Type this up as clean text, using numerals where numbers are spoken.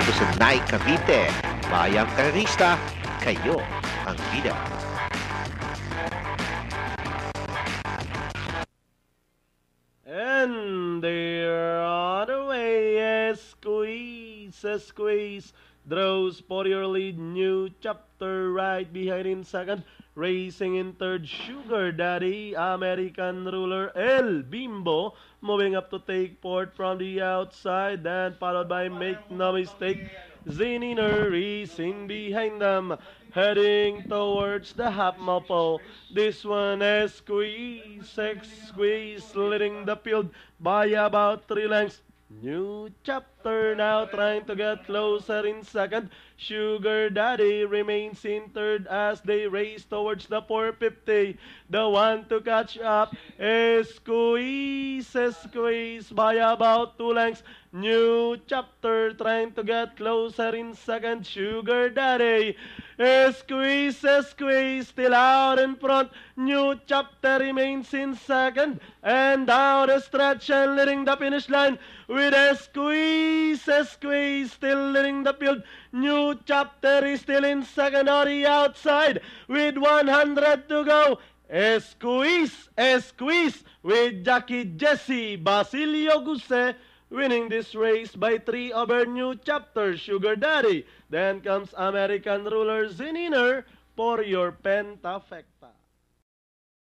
dito sa Nay Cavite. Bayang Karista, kayo ang bida. And they're on the way. Squeeze. Draws for your lead. New chapter right behind in second. Racing in third, Sugar Daddy. American Ruler, El Bimbo. Moving up to take fourth from the outside. Then followed by Make No Mistake. Zininer racing behind them. Heading towards the half mile. This one is Squeeze, leading the field by about 3 lengths. New chapter now trying to get closer in second. Sugar Daddy remains in third as they race towards the 450. The one to catch up is Squeeze by about 2 lengths. New chapter trying to get closer in second. Sugar Daddy. Squeeze, still out in front. New chapter remains in second. And down the stretch and leading the finish line with a Squeeze, still leading the field. New chapter is still in second on the outside with 100 to go. Squeeze with Jackie Jesse Basilio Guse winning this race by 3 over New Chapter Sugar Daddy. Then comes American Ruler Zininer for your Pentafect.